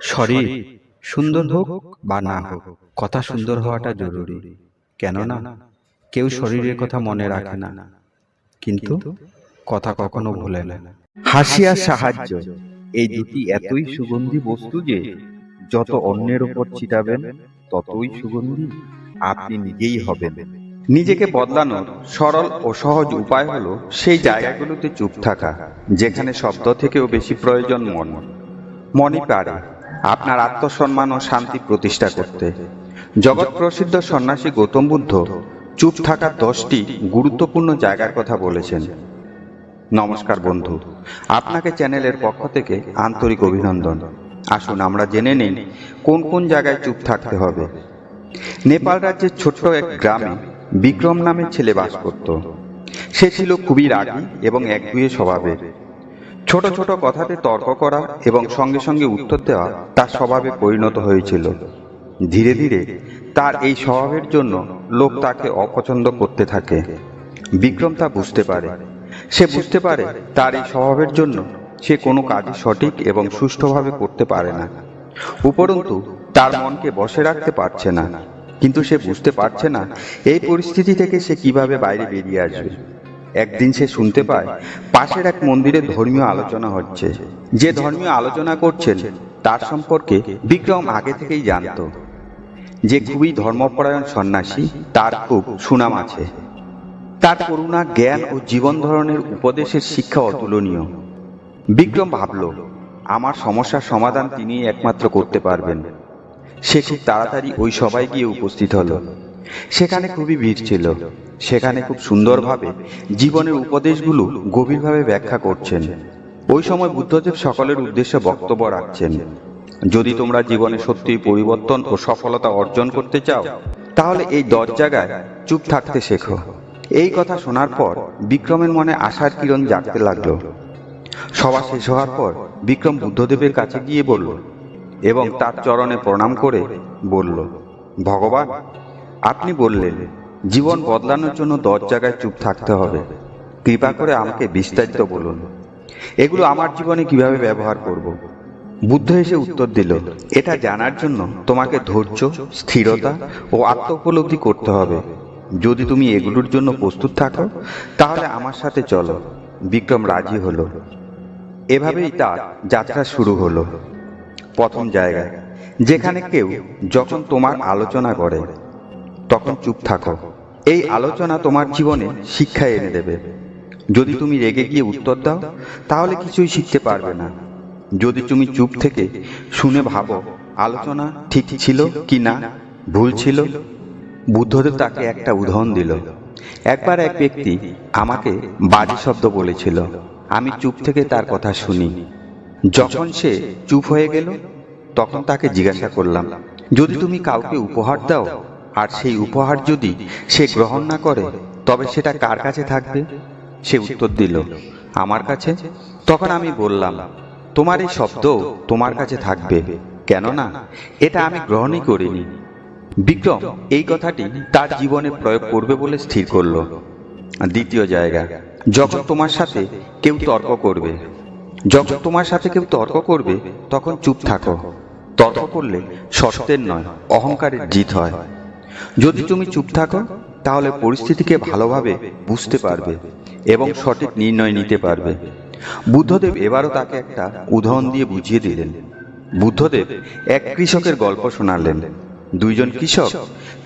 শরীর সুন্দর হোক বা না হোক, কথা সুন্দর হওয়াটা জরুরি। কেননা কেউ শরীরের কথা মনে রাখে না, কিন্তু কথা কখনো ভুলে না। হাসি আর সাহায্য, এই দুটি এতই সুগন্ধি বস্তু যে যত অন্যের উপর ছিটাবেন ততই সুগন্ধি আপনি নিজেই হবেন। নিজেকে বদলানোর সরল ও সহজ উপায় হলো সেই জায়গাগুলোতে চুপ থাকা যেখানে শব্দ থেকেও বেশি প্রয়োজন মনই পারে আপনার আত্মসম্মান ও শান্তি প্রতিষ্ঠা করতে। জগৎ প্রসিদ্ধ সন্ন্যাসী গৌতম বুদ্ধ চুপ থাকার 10টি গুরুত্বপূর্ণ জায়গার কথা বলেছেন। নমস্কার বন্ধু, আপনাকে চ্যানেলের পক্ষ থেকে আন্তরিক অভিনন্দন। আসুন আমরা জেনে নিই কোন কোন জায়গায় চুপ থাকতে হবে। নেপাল রাজ্যের ছোট্ট এক গ্রামে বিক্রম নামের ছেলে বাস করত। সে ছিল খুবই রাগী এবং একগুঁয়ে স্বভাবের। ছোট ছোট কথাতে তর্ক করা এবং সঙ্গে সঙ্গে উত্তর দেওয়া তার স্বভাবে পরিণত হয়েছিল। ধীরে ধীরে তার এই স্বভাবের জন্য লোক তাকে অপছন্দ করতে থাকে। বিক্রম তা বুঝতে পারে। সে বুঝতে পারে তার এই স্বভাবের জন্য সে কোনো কাজই সঠিক এবং সুষ্ঠুভাবে করতে পারে না। উপরন্তু তার মনকে বশে রাখতে পারছে না। কিন্তু সে বুঝতে পারছে না এই পরিস্থিতি থেকে সে কিভাবে বাইরে বেরিয়ে আসবে। একদিন সে শুনতে পায় পাশের এক মন্দিরে ধর্মীয় আলোচনা হচ্ছে। যে ধর্মীয় আলোচনা করছেন তার সম্পর্কে বিক্রম আগে থেকেই জানত। যে খুবই ধর্মপরায়ণ সন্ন্যাসী, তার খুব সুনাম আছে। তার করুণা, জ্ঞান ও জীবন ধারণের উপদেশের শিক্ষা অতুলনীয়। বিক্রম ভাবল, আমার সমস্যার সমাধান তিনি একমাত্র করতে পারবেন। সে খুব তাড়াতাড়ি ওই সভায় গিয়ে উপস্থিত হলো। সেখানে খুবই ভিড় ছিল। সেখানে খুব সুন্দরভাবে জীবনের উপদেশগুলো গভীরভাবে ব্যাখ্যা করছেন। ওই সময় বুদ্ধদেব সকলের উদ্দেশ্যে বক্তব্য রাখছেন। যদি তোমরা জীবনে সত্যিই পরিবর্তন ও সফলতা অর্জন করতে চাও, তাহলে এই 10 জায়গায় চুপ থাকতে শেখো। এই কথা শোনার পর বিক্রমের মনে আশার কিরণ জাগতে লাগলো। সভা শেষ হওয়ার পর বিক্রম বুদ্ধদেবের কাছে গিয়ে বলল এবং তার চরণে প্রণাম করে বলল, ভগবান, আপনি বললেন জীবন বদলানোর জন্য 10 জায়গায় চুপ থাকতে হবে। কৃপা করে আমাকে বিস্তারিত বলুন। এগুলো আমার জীবনে কিভাবে ব্যবহার করব? বুদ্ধ এসে উত্তর দিল, এটা জানার জন্য তোমাকে ধৈর্য, স্থিরতা ও আত্ম উপলব্ধি করতে হবে। যদি তুমি এগুলোর জন্য প্রস্তুত থাকো তাহলে আমার সাথে চলো। বিক্রম রাজি হলো। এভাবেই তার যাত্রা শুরু হলো। প্রথম জায়গা, যেখানে কেউ যখন তোমার আলোচনা করে তখন চুপ থাকো। এই আলোচনা তোমার জীবনে শিক্ষা এনে দেবে। যদি তুমি রেগে গিয়ে উত্তর দাও তাহলে কিছুই শিখতে পারবে না। যদি তুমি চুপ থেকে শুনে ভাবো আলোচনা ঠিক ছিল কি না, ভুল ছিল। বুদ্ধদেব তাকে একটা উদাহরণ দিল। একবার এক ব্যক্তি আমাকে বাজে শব্দ বলেছিল। আমি চুপ থেকে তার কথা শুনি। যখন সে চুপ হয়ে গেল তখন তাকে জিজ্ঞাসা করলাম, যদি তুমি কাউকে উপহার দাও আর সেই উপহার যদি সে গ্রহণ না করে তবে সেটা কার কাছে থাকবে? সে উত্তর দিল, আমার কাছে। তখন আমি বললাম, তোমার এই শব্দ তোমার কাছে থাকবে, কেননা এটা আমি গ্রহণই করিনি। বিক্রম এই কথাটি তার জীবনে প্রয়োগ করবে বলে স্থির করল। দ্বিতীয় জায়গা, যখন তোমার সাথে কেউ তর্ক করবে। যখন তোমার সাথে কেউ তর্ক করবে তখন চুপ থাকো। তর্ক করলে সত্যের নয়, অহংকারের জিত হয়। যদি তুমি চুপ থাকো তাহলে পরিস্থিতিকে ভালোভাবে বুঝতে পারবে এবং সঠিক নির্ণয় নিতে পারবে। বুদ্ধদেব এবারও তাকে একটা উদাহরণ দিয়ে বুঝিয়ে দিলেন। বুদ্ধদেব এক কৃষকের গল্প শোনালেন। দুইজন কৃষক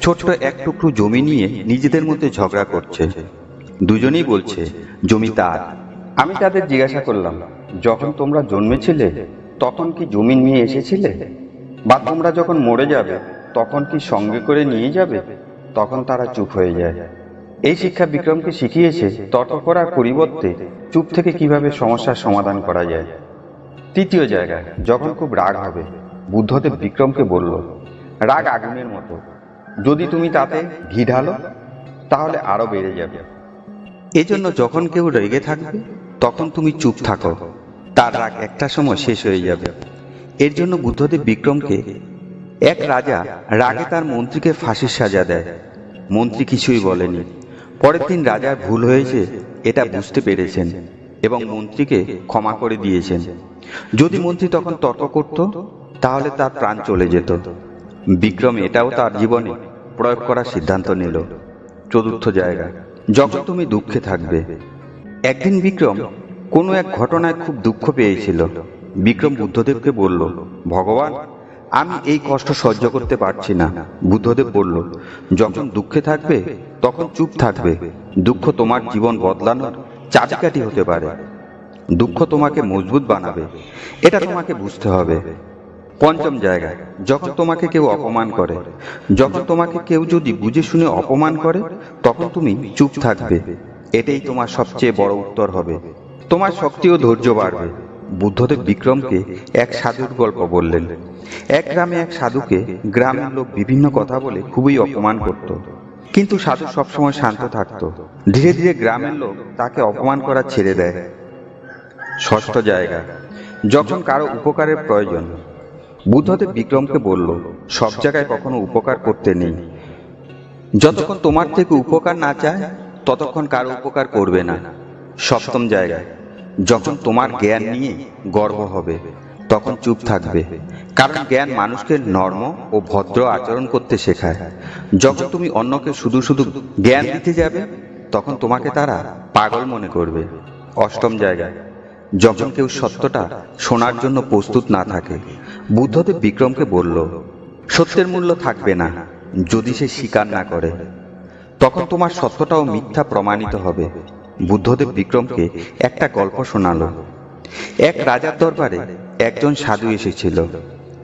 ছোট্ট এক টুকরো জমি নিয়ে নিজেদের মধ্যে ঝগড়া করছে। দুজনেই বলছে জমি তার। আমি তাদের জিজ্ঞাসা করলাম, যখন তোমরা জন্মেছিলে তখন কি জমি নিয়ে এসেছিলে, বা তোমরা যখন মরে যাবে তখন কি সঙ্গে করে নিয়ে যাবে? তখন তারা চুপ হয়ে যায়। এই শিক্ষা বিক্রমকে শিখিয়েছে তর্ক করার পরিবর্তে চুপ থেকে কিভাবে সমস্যার সমাধান করা যায়। তৃতীয় জায়গায়, যখন খুব রাগ হবে। বুদ্ধদেব বিক্রমকে বলল, রাগ আগুনের মতো, যদি তুমি তাতে ঘি ঢালো তাহলে আরো বেড়ে যাবে। এজন্য যখন কেউ রেগে থাকবে তখন তুমি চুপ থাকো, তার রাগ একটা সময় শেষ হয়ে যাবে। এর জন্য বুদ্ধদেব বিক্রমকে, এক রাজা রাগে তার মন্ত্রীকে ফাঁসির সাজা দেয়। মন্ত্রী কিছুই বলেনি। পরের দিন রাজার ভুল হয়েছে এটা বুঝতে পেরেছেন এবং মন্ত্রীকে ক্ষমা করে দিয়েছেন। যদি মন্ত্রী তখন তর্ক করত তাহলে তার প্রাণ চলে যেত। বিক্রম এটাও তার জীবনে প্রয়োগ করার সিদ্ধান্ত নিল। চতুর্থ জায়গা, যখন তুমি দুঃখে থাকবে। একদিন বিক্রম কোনো এক ঘটনায় খুব দুঃখ পেয়েছিল। বিক্রম বুদ্ধদেবকে বলল, ভগবান, আমি এই কষ্ট সহ্য করতে পারছি না। বুদ্ধদেব বলল, যখন দুঃখে থাকবে তখন চুপ থাকবে। দুঃখ তোমার জীবন বদলানোর চাবিকাঠি হতে পারে। দুঃখ তোমাকে মজবুত বানাবে, এটা তোমাকে বুঝতে হবে। পঞ্চম জায়গা, যখন তোমাকে কেউ অপমান করে। যখন তোমাকে কেউ যদি বুঝে শুনে অপমান করে, তখন তুমি চুপ থাকবে। এটাই তোমার সবচেয়ে বড় উত্তর হবে। তোমার শক্তি ও ধৈর্য বাড়বে। বুদ্ধদেব বিক্রমকে এক সাধুর গল্প বললেন। এক গ্রামে এক সাধুকে গ্রামের লোক বিভিন্ন কথা বলে খুবই অপমান করত, কিন্তু সাধু সবসময় শান্ত থাকত। ধীরে ধীরে গ্রামের লোক তাকে অপমান করা ছেড়ে দেয়। ষষ্ঠ জায়গা, যখন কারো উপকারের প্রয়োজন। বুদ্ধদেব বিক্রমকে বলল, সব জায়গায় কখনো উপকার করতে নেই। যতক্ষণ তোমার থেকে উপকার না চায় ততক্ষণ কারো উপকার করবে না। সপ্তম জায়গা, যখন তোমার জ্ঞান নিয়ে গর্ব হবে তখন চুপ থাকবে, কারণ জ্ঞান মানুষকে নর্ম ও ভদ্র আচরণ করতে শেখায়। যখন তুমি অন্যকে শুধু শুধু জ্ঞান দিতে যাবে তখন তোমাকে তারা পাগল মনে করবে। অষ্টম জায়গা, যখন কেউ সত্যটা শোনার জন্য প্রস্তুত না থাকে। বুদ্ধদেব বিক্রমকে বলল, সত্যের মূল্য থাকবে না যদি সে স্বীকার না করে। তখন তোমার সত্যটাও মিথ্যা প্রমাণিত হবে। বুদ্ধদেব বিক্রমকে একটা গল্প শোনালো। এক রাজার দরবারে একজন সাধু এসেছিল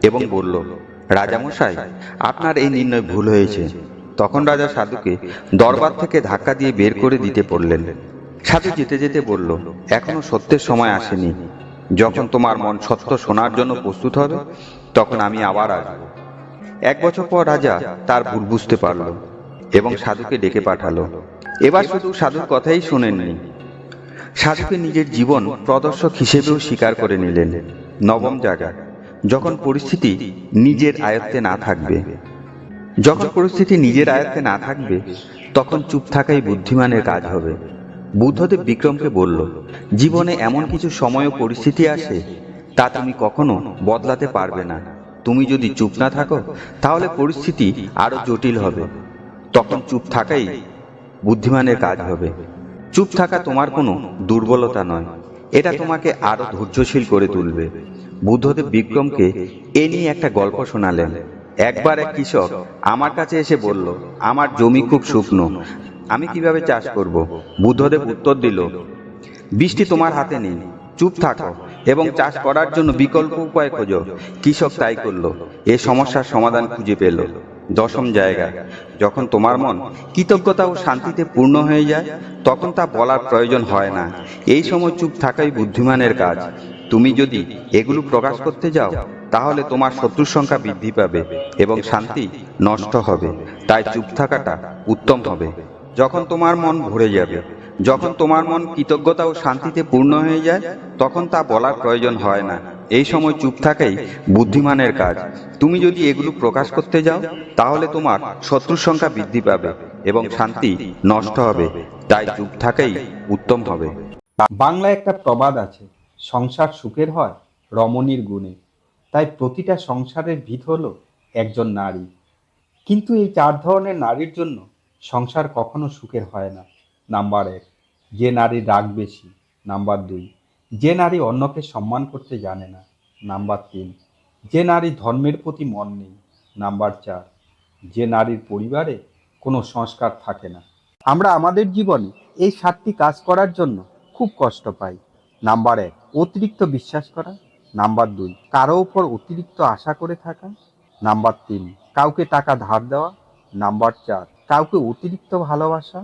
এবং বলল, রাজামশাই, আপনার এই নির্ণয় ভুল হয়েছে। তখন রাজা সাধুকে দরবার থেকে ধাক্কা দিয়ে বের করে দিতে বললেন। সাধু যেতে যেতে বলল, এখনো সত্যের সময় আসেনি। যখন তোমার মন সত্য শোনার জন্য প্রস্তুত হবে তখন আমি আবার আসব। 1 বছর পর রাজা তার ভুল বুঝতে পারল এবং সাধুকে ডেকে পাঠালো। এবার শুধু সাধুর কথাই শোনেননি, সাধুকে নিজের জীবন প্রদর্শক হিসেবেও স্বীকার করে নিলেন। নবম জায়গা, যখন পরিস্থিতি নিজের আয়ত্তে না থাকবে। যখন পরিস্থিতি নিজের আয়ত্তে না থাকবে তখন চুপ থাকাই বুদ্ধিমানের কাজ হবে। বুদ্ধদেব বিক্রমকে বলল, জীবনে এমন কিছু সময় ও পরিস্থিতি আসে তা তুমি কখনো বদলাতে পারবে না। তুমি যদি চুপ না থাকো তাহলে পরিস্থিতি আরো জটিল হবে। তখন চুপ থাকাই বুদ্ধিমানের কাজ হবে। চুপ থাকা তোমার কোনো দুর্বলতা নয়, এটা তোমাকে আরো ধৈর্যশীল করে তুলবে। বুদ্ধদেব বিক্রমকে এ নিয়ে একটা গল্প শোনালেন। একবার এক কৃষক আমার কাছে এসে বলল, আমার জমি খুব শুকনো, আমি কিভাবে চাষ করব? বুদ্ধদেব উত্তর দিল, বৃষ্টি তোমার হাতে নেই, চুপ থাকো এবং চাষ করার জন্য বিকল্প উপায় খোঁজো। কৃষক তাই করলো, এ সমস্যার সমাধান খুঁজে পেল। দশম জায়গা, যখন তোমার মন কৃতজ্ঞতা ও শান্তিতে পূর্ণ হয়ে যায় তখন তা বলার প্রয়োজন হয় না। এই সময় চুপ থাকাই বুদ্ধিমানের কাজ। তুমি যদি এগুলো প্রকাশ করতে যাও তাহলে তোমার শত্রুর সংখ্যা বৃদ্ধি পাবে এবং শান্তি নষ্ট হবে। তাই চুপ থাকাটা উত্তম হবে। যখন তোমার মন ভরে যাবে, যখন তোমার মন কৃতজ্ঞতা ও শান্তিতে পূর্ণ হয়ে যায় তখন তা বলার প্রয়োজন হয় না। এই সময় চুপ থাকাই বুদ্ধিমানের কাজ। তুমি যদি এগুলো প্রকাশ করতে যাও তাহলে তোমার শত্রুর সংখ্যা বৃদ্ধি পাবে এবং শান্তি নষ্ট হবে। তাই চুপ থাকাই উত্তম হবে। বাংলায় একটা প্রবাদ আছে, সংসার সুখের হয় রমণীর গুণে। তাই প্রতিটা সংসারের ভিত হলো একজন নারী। কিন্তু এই 4 ধরনের নারীর জন্য সংসার কখনো সুখের হয় না। নাম্বার 1, যে নারীর রাগ বেশি। নাম্বার 2, যে নারী অন্যকে সম্মান করতে জানে না। নাম্বার 3, যে নারী ধর্মের প্রতি মন নেই। নাম্বার 4, যে নারীর পরিবারে কোনো সংস্কার থাকে না। আমরা আমাদের জীবনে এই 7টি কাজ করার জন্য খুব কষ্ট পাই। নাম্বার 1, অতিরিক্ত বিশ্বাস করা। নাম্বার 2, কারো উপর অতিরিক্ত আশা করে থাকা। নাম্বার 3, কাউকে টাকা ধার দেওয়া। নাম্বার 4, কাউকে অতিরিক্ত ভালোবাসা।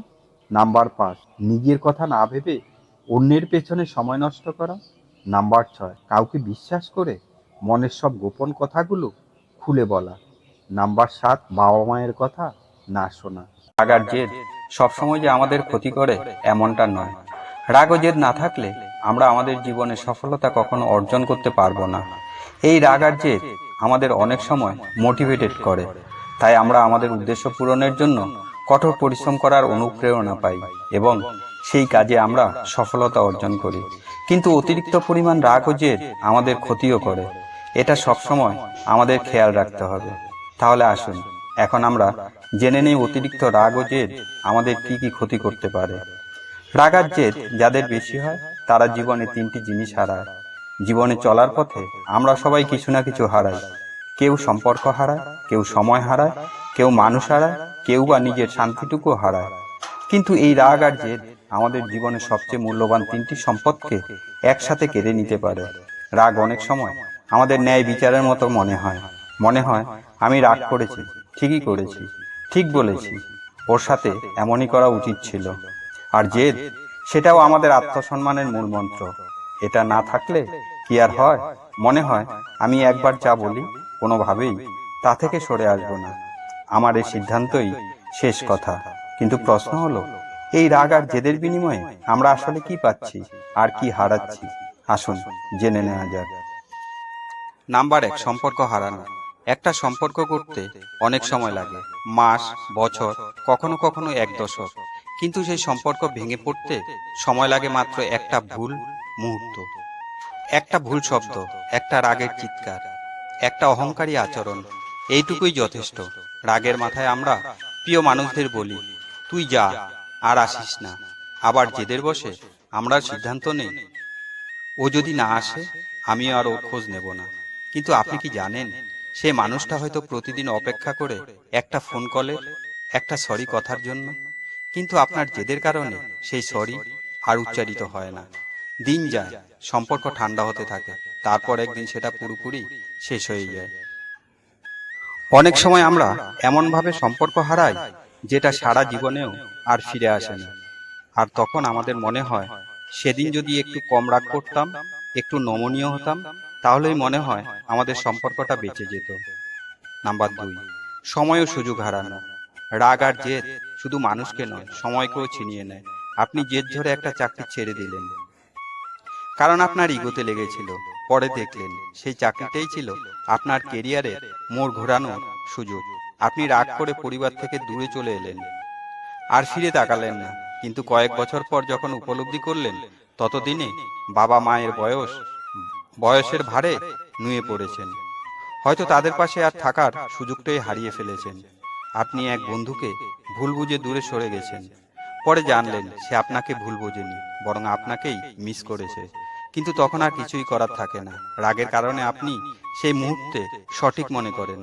নাম্বার 5, নিজের কথা না ভেবে অন্যের পেছনে সময় নষ্ট করা। নাম্বার 6, কাউকে বিশ্বাস করে মনের সব গোপন কথাগুলো খুলে বলা। নাম্বার 7, বাবা মায়ের কথা না শোনা। রাগ আর জেদ সবসময় যে আমাদের ক্ষতি করে এমনটা নয়। রাগ ও জেদ না থাকলে আমরা আমাদের জীবনে সফলতা কখনো অর্জন করতে পারবো না। এই রাগ আর জেদ আমাদের অনেক সময় মোটিভেটেড করে, তাই আমরা আমাদের উদ্দেশ্য পূরণের জন্য কঠোর পরিশ্রম করার অনুপ্রেরণা পাই এবং সেই কাজে আমরা সফলতা অর্জন করি। কিন্তু অতিরিক্ত পরিমাণ রাগ ও জেদ আমাদের ক্ষতিও করে। এটা সবসময় আমাদের খেয়াল রাখতে হবে। তাহলে আসুন এখন আমরা জেনে নেই অতিরিক্ত রাগ ও জেদ আমাদের কি কি ক্ষতি করতে পারে। রাগ আর জেদ যাদের বেশি হয় তারা জীবনে তিনটি জিনিস হারায়। জীবনে চলার পথে আমরা সবাই কিছু না কিছু হারাই। কেউ সম্পর্ক হারায়, কেউ সময় হারায়, কেউ মানুষ হারায়, কেউ বা নিজের শান্তিটুকু হারায়। কিন্তু এই রাগ আর জেদ আমাদের জীবনের সবচেয়ে মূল্যবান তিনটি সম্পদকে একসাথে কেড়ে নিতে পারে। রাগ অনেক সময় আমাদের ন্যায় বিচারের মতো মনে হয় আমি রাগ করেছি, ঠিকই করেছি, ঠিক বলেছি, ওর সাথে এমনই করা উচিত ছিল। আর জেদ, সেটাও আমাদের আত্মসম্মানের মূল মন্ত্র। এটা না থাকলে কি আর হয়, মনে হয় আমি একবার যা বলি কোনোভাবেই তা থেকে সরে আসবো না, আমার এই সিদ্ধান্তই শেষ কথা। কিন্তু প্রশ্ন হলো, এই রাগ আর জেদের বিনিময়ে আমরা আসলে কি পাচ্ছি আর কি হারাচ্ছি? আসুন জেনে নেওয়া যাক। নাম্বার 1, সম্পর্ক হারানো। একটা সম্পর্ক করতে অনেক সময় লাগে, মাস, বছর, কখনো কখনো এক দশক। কিন্তু সেই সম্পর্ক ভেঙে পড়তে সময় লাগে মাত্র একটা ভুল মুহূর্ত, একটা ভুল শব্দ, একটা রাগের চিৎকার, একটা অহংকারী আচরণ। এইটুকুই যথেষ্ট। রাগের মাথায় আমরা প্রিয় মানুষদের বলি, তুই যা, আর আসিস না। আবার জেদের বসে আমরা সিদ্ধান্ত নেই, ও যদি না আসে আমিও আর ওর খোঁজ নেব না। কিন্তু আপনি কি জানেন, সে মানুষটা হয়তো প্রতিদিন অপেক্ষা করে একটা ফোন কলের, একটা সরি কথার জন্য। কিন্তু আপনার জেদের কারণে সেই সরি আর উচ্চারিত হয় না। দিন যায়, সম্পর্ক ঠান্ডা হতে থাকে, তারপর একদিন সেটা পুরোপুরি শেষ হয়ে যায়। অনেক সময় আমরা এমনভাবে সম্পর্ক হারাই যেটা সারা জীবনেও আর ফিরে আসে না। আর তখন আমাদের মনে হয়, সেদিন যদি একটু কম রাগ করতাম, একটু নমনীয় হতাম, তাহলেই মনে হয় আমাদের সম্পর্কটা বেঁচে যেত। নাম্বার 2, সময় ও সুযোগ হারানো। রাগ আর জেদ শুধু মানুষকে নয়, সময়কেও ছিনিয়ে নেয়। আপনি জেদ ধরে একটা চাকরি ছেড়ে দিলেন কারণ আপনার ইগোতে লেগেছিল। পরে দেখলেন সেই চাকরিটাই ছিল আপনার কেরিয়ারে মোড় ঘোরানোর সুযোগ। আপনি রাগ করে পরিবার থেকে দূরে চলে এলেন, আর ফিরে তাকালেন না। কিন্তু কয়েক বছর পর যখন উপলব্ধি করলেন, ততদিনে বাবা মায়ের বয়সের ভারে নুয়ে পড়েছেন। হয়তো তাদের পাশে আর থাকার সুযোগটাই হারিয়ে ফেলেছেন। আপনি এক বন্ধুকে ভুল বুঝে দূরে সরে গেছেন। পরে জানলেন সে আপনাকে ভুল বোঝেনি, বরং আপনাকেই মিস করেছে। কিন্তু তখন আর কিছুই করার থাকে না। রাগের কারণে আপনি সেই মুহূর্তে সঠিক মনে করেন,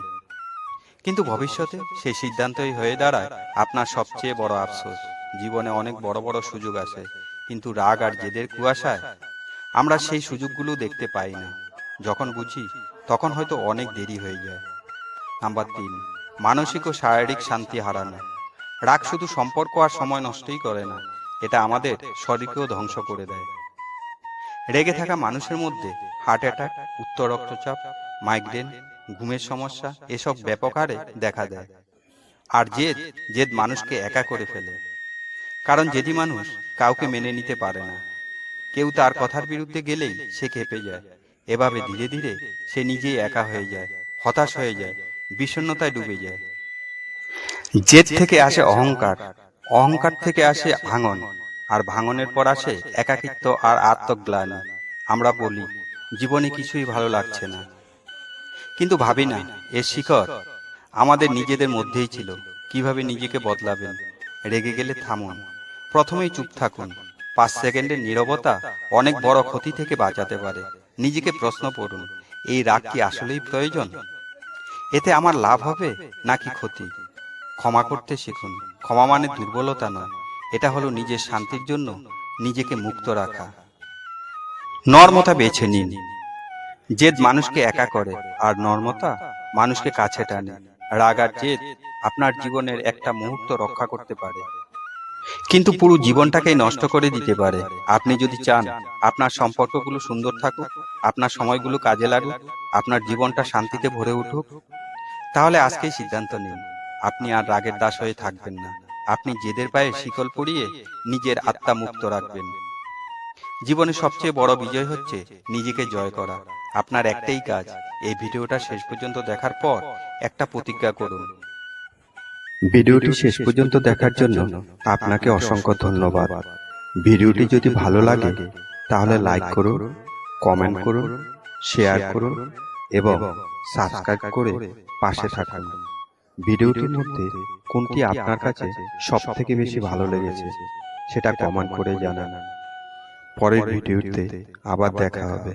কিন্তু ভবিষ্যতে সেই সিদ্ধান্তই হয়ে দাঁড়ায় আপনার সবচেয়ে বড় আফসোস। জীবনে অনেক বড় বড় সুযোগ আসে, কিন্তু রাগ আর জেদের কুয়াশায় আমরা সেই সুযোগগুলো দেখতে পাই না। যখন বুঝি তখন হয়তো অনেক দেরি হয়ে যায়। নাম্বার 3, মানসিক ও শারীরিক শান্তি হারানো। রাগ শুধু সম্পর্ক আর সময় নষ্টই করে না, এটা আমাদের শরীরকেও ধ্বংস করে দেয়। রেগে থাকা মানুষের মধ্যে হার্ট অ্যাটাক, উচ্চ রক্তচাপ, মাইগ্রেন, ঘুমের সমস্যা এসব ব্যাপক হারে দেখা দেয়। আর জেদ জেদ মানুষকে একা করে ফেলে, কারণ জেদি মানুষ কাউকে মেনে নিতে পারে না। কেউ তার কথার বিরুদ্ধে গেলেই সে ক্ষেপে যায়। এভাবে ধীরে ধীরে সে নিজেই একা হয়ে যায়, হতাশ হয়ে যায়, বিষণ্ণতায় ডুবে যায়। জেদ থেকে আসে অহংকার, অহংকার থেকে আসে ভাঙন, আর ভাঙনের পর আসে একাকিত্ব আর আত্মগ্লানি। আমরা বলি, জীবনে কিছুই ভালো লাগছে না, কিন্তু ভাবি না এর শিকড় আমাদের নিজেদের মধ্যেই ছিল। কিভাবে নিজেকে বদলাবেন? রেগে গেলে থামুন, প্রথমেই চুপ থাকুন। 5 সেকেন্ডের নীরবতা অনেক বড় ক্ষতি থেকে বাঁচাতে পারে। নিজেকে প্রশ্ন করুন, এই রাগ কি আসলেই প্রয়োজন? এতে আমার লাভ হবে নাকি ক্ষতি? ক্ষমা করতে শিখুন। ক্ষমা মানে দুর্বলতা নয়, এটা হলো নিজের শান্তির জন্য নিজেকে মুক্ত রাখা। নর্মতা বেছে নিন। জেদ মানুষকে একা করে, আর নর্মতা মানুষকে কাছে টানে। রাগ আর জেদ আপনার জীবনের একটা মুহূর্ত রক্ষা করতে পারে, কিন্তু পুরো জীবনটাকেই নষ্ট করে দিতে পারে। আপনি যদি চান আপনার সম্পর্কগুলো সুন্দর থাকুক, আপনার সময়গুলো কাজে লাগুক, আপনার জীবনটা শান্তিতে ভরে উঠুক, তাহলে আজকেই সিদ্ধান্ত নিন, আপনি আর রাগের দাস হয়ে থাকবেন না। আপনি জেদের পায়ে শিকল পরিয়ে নিজের আত্মা মুক্ত রাখবেন। জীবনে সবচেয়ে বড় বিজয় হচ্ছে নিজেকে জয় করা। আপনার একটাই কাজ, এই ভিডিওটা শেষ পর্যন্ত দেখার পর একটা প্রতিজ্ঞা করুন। ভিডিওটি শেষ পর্যন্ত দেখার জন্য আপনাকে অসংখ্য ধন্যবাদ। ভিডিওটি যদি ভালো লাগে তাহলে লাইক করুন, কমেন্ট করুন, শেয়ার করুন এবং সাবস্ক্রাইব করে পাশে থাকুন। ভিডিওটির মধ্যে কোনটি আপনার কাছে সব থেকে বেশি ভালো লেগেছে সেটা কমেন্ট করে জানান। পরের ভিডিওতে আবার দেখা হবে।